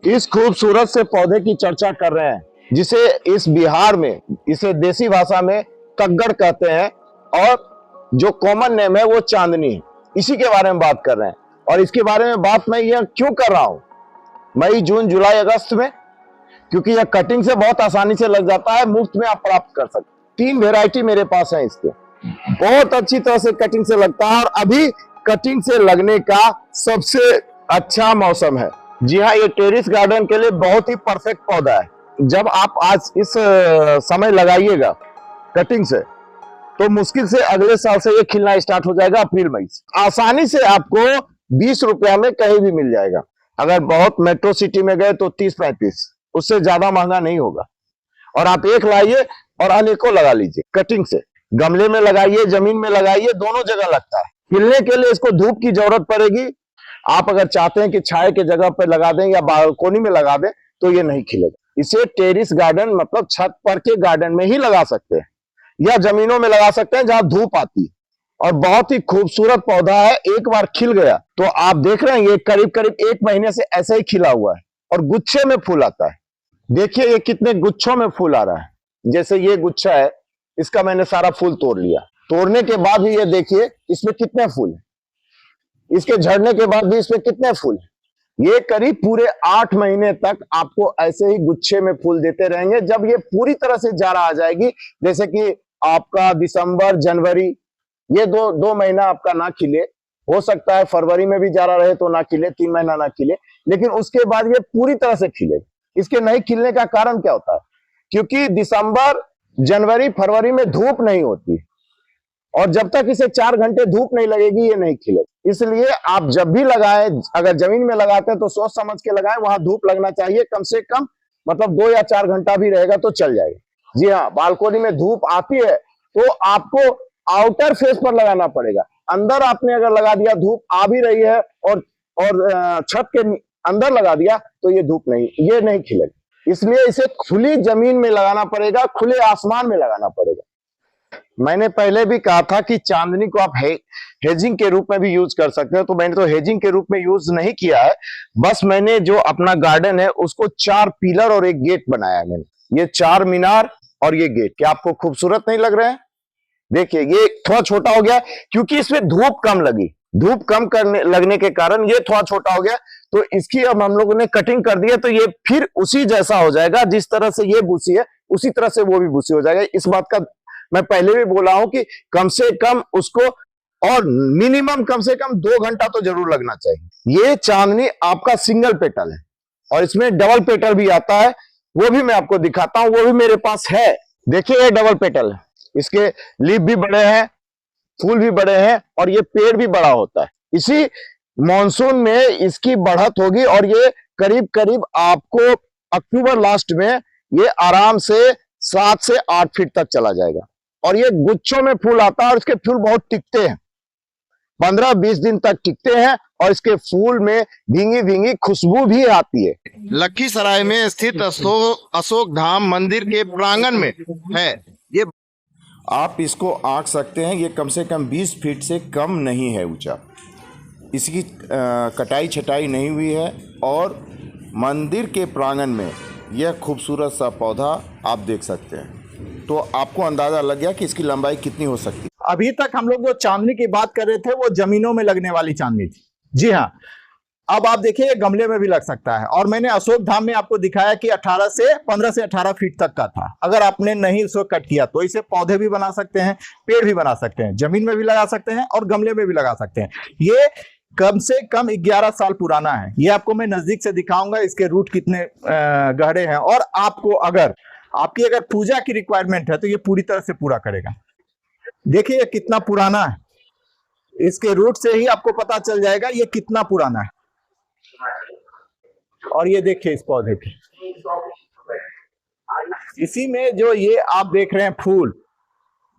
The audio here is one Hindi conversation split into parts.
इस खूबसूरत से पौधे की चर्चा कर रहे हैं, जिसे इस बिहार में इसे देसी भाषा में कग्गड़ कहते हैं और जो कॉमन नेम है वो चांदनी है। इसी के बारे में बात कर रहे हैं। और इसके बारे में बात मैं यह क्यों कर रहा हूं मई, जून, जुलाई, अगस्त में, क्योंकि यह कटिंग से बहुत आसानी से लग जाता है, मुफ्त में आप प्राप्त कर सकते हैं। 3 वेराइटी मेरे पास है इसके, बहुत अच्छी तरह से कटिंग से लगता है और अभी कटिंग से लगने का सबसे अच्छा मौसम है। जी हाँ, ये टेरेस गार्डन के लिए बहुत ही परफेक्ट पौधा है। जब आप आज इस समय लगाइएगा कटिंग से, तो मुश्किल से अगले साल से ये खिलना स्टार्ट हो जाएगा, अप्रैल मई से। आसानी से आपको 20 रुपया में कहीं भी मिल जाएगा। अगर बहुत मेट्रो सिटी में गए तो 30-35, उससे ज्यादा महंगा नहीं होगा। और आप एक लाइए और अनेकों लगा लीजिए कटिंग से। गमले में लगाइए, जमीन में लगाइए, दोनों जगह लगता है। खिलने के लिए इसको धूप की जरूरत पड़ेगी। आप अगर चाहते हैं कि छाए के जगह पर लगा दें या बालकोनी में लगा दें तो ये नहीं खिलेगा। इसे टेरेस गार्डन मतलब छत पर के गार्डन में ही लगा सकते हैं या जमीनों में लगा सकते हैं जहां धूप आती है। और बहुत ही खूबसूरत पौधा है। एक बार खिल गया तो आप देख रहे हैं ये करीब करीब 1 महीने से ऐसे ही खिला हुआ है और गुच्छे में फूल आता है। देखिए ये कितने गुच्छों में फूल आ रहा है। जैसे ये गुच्छा है, इसका मैंने सारा फूल तोड़ लिया। तोड़ने के बाद भी ये देखिए इसमें कितने फूल है, इसके झड़ने के बाद भी इसमें कितने फूल है। ये करीब पूरे 8 महीने तक आपको ऐसे ही गुच्छे में फूल देते रहेंगे। जब ये पूरी तरह से जाड़ा आ जाएगी, जैसे कि आपका दिसंबर, जनवरी, ये दो महीना आपका ना खिले, हो सकता है फरवरी में भी जाड़ा रहे तो ना खिले, 3 महीना ना खिले, लेकिन उसके बाद ये पूरी तरह से खिले। इसके नहीं खिलने का कारण क्या होता है? क्योंकि दिसंबर, जनवरी, फरवरी में धूप नहीं होती और जब तक इसे 4 घंटे धूप नहीं लगेगी ये नहीं खिलेगा। इसलिए आप जब भी लगाएं, अगर जमीन में लगाते हैं तो सोच समझ के लगाएं, वहां धूप लगना चाहिए कम से कम, मतलब 2 या 4 घंटा भी रहेगा तो चल जाएगा। जी हाँ, बालकोनी में धूप आती है तो आपको आउटर फेस पर लगाना पड़ेगा। अंदर आपने अगर लगा दिया, धूप आ भी रही है और छत के अंदर लगा दिया तो ये नहीं खिलेगा। इसलिए इसे खुली जमीन में लगाना पड़ेगा, खुले आसमान में लगाना पड़ेगा। मैंने पहले भी कहा था कि चांदनी को आप हेजिंग के रूप में भी यूज कर सकते हो, तो मैंने तो हेजिंग के रूप में यूज नहीं किया है। बस मैंने जो अपना गार्डन है उसको 4 पिलर और एक गेट बनाया है मैंने। ये 4 मीनार और ये गेट, क्या आपको खूबसूरत नहीं लग रहे हैं? देखिए ये थोड़ा छोटा हो गया क्योंकि इसमें धूप कम लगी। धूप कम लगने के कारण ये थोड़ा छोटा हो गया, तो इसकी अब हम लोगों ने कटिंग कर दी है, तो ये फिर उसी जैसा हो जाएगा। जिस तरह से ये भूसी है उसी तरह से वो भी भूसी हो जाएगा। इस बात का मैं पहले भी बोला हूं कि कम से कम उसको, और मिनिमम कम से कम 2 घंटा तो जरूर लगना चाहिए। ये चांदनी आपका सिंगल पेटल है और इसमें डबल पेटल भी आता है, वो भी मैं आपको दिखाता हूं, वो भी मेरे पास है। देखिए ये डबल पेटल है, इसके लीफ भी बड़े हैं, फूल भी बड़े हैं और ये पेड़ भी बड़ा होता है। इसी मॉनसून में इसकी बढ़त होगी और ये करीब करीब आपको अक्टूबर लास्ट में ये आराम से 7 से 8 फीट तक चला जाएगा। और ये गुच्छों में फूल आता है और इसके फूल बहुत टिकते हैं, 15-20 दिन तक टिकते हैं और इसके फूल में भींगी भींगी खुशबू भी आती है। लखीसराय में स्थित अशोक धाम मंदिर के प्रांगण में है ये। आप इसको आंक सकते हैं, ये कम से कम 20 फीट से कम नहीं है ऊंचा। इसकी कटाई छटाई नहीं हुई है और मंदिर के प्रांगण में यह खूबसूरत सा पौधा आप देख सकते हैं, तो आपको अंदाज़ा लग गया कि इसकी लंबाई कितनी हो सकती है। अभी तक हम लोग जो चांदनी की बात कर रहे थे वो जमीनों में लगने वाली चांदनी थी। जी हाँ, अब आप देखिए गमले में भी लग सकता है। और मैंने अशोक धाम में आपको दिखाया कि 15 से 18 फीट तक का था। अगर आपने नहीं इसको कट किया तो इसे पौधे भी बना सकते हैं, पेड़ भी बना सकते हैं, जमीन में भी लगा सकते हैं और गमले में भी लगा सकते हैं। ये कम से कम 11 साल पुराना है। ये आपको मैं नजदीक से दिखाऊंगा, इसके रूट कितने गहरे हैं। और आपको अगर आपकी पूजा की रिक्वायरमेंट है तो ये पूरी तरह से पूरा करेगा। देखिए ये कितना पुराना है, इसके रूट से ही आपको पता चल जाएगा ये कितना पुराना है। और ये देखिए इस पौधे की, इसी में जो ये आप देख रहे हैं फूल,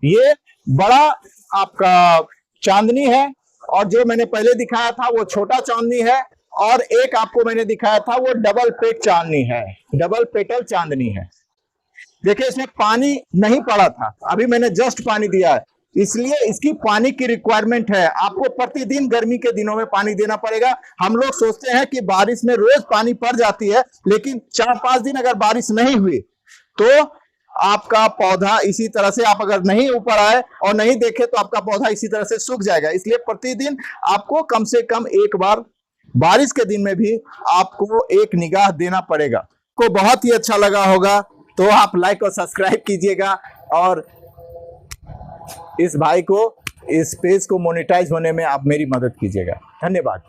ये बड़ा आपका चांदनी है और जो मैंने पहले दिखाया था वो छोटा चांदनी है और एक आपको मैंने दिखाया था वो डबल पेट चांदनी है, डबल पेटल चांदनी है। देखिए इसमें पानी नहीं पड़ा था, अभी मैंने जस्ट पानी दिया है। इसलिए इसकी पानी की रिक्वायरमेंट है। आपको प्रतिदिन गर्मी के दिनों में पानी देना पड़ेगा। हम लोग सोचते हैं कि बारिश में रोज पानी पड़ जाती है, लेकिन 4-5 दिन अगर बारिश नहीं हुई तो आपका पौधा इसी तरह से, आप अगर नहीं ऊपर आए और नहीं देखे तो आपका पौधा इसी तरह से सूख जाएगा। इसलिए प्रतिदिन आपको कम से कम एक बार बारिश के दिन में भी आपको एक निगाह देना पड़ेगा। को बहुत ही अच्छा लगा होगा तो आप लाइक और सब्सक्राइब कीजिएगा और इस भाई को, इस पेज को मोनेटाइज होने में आप मेरी मदद कीजिएगा। धन्यवाद।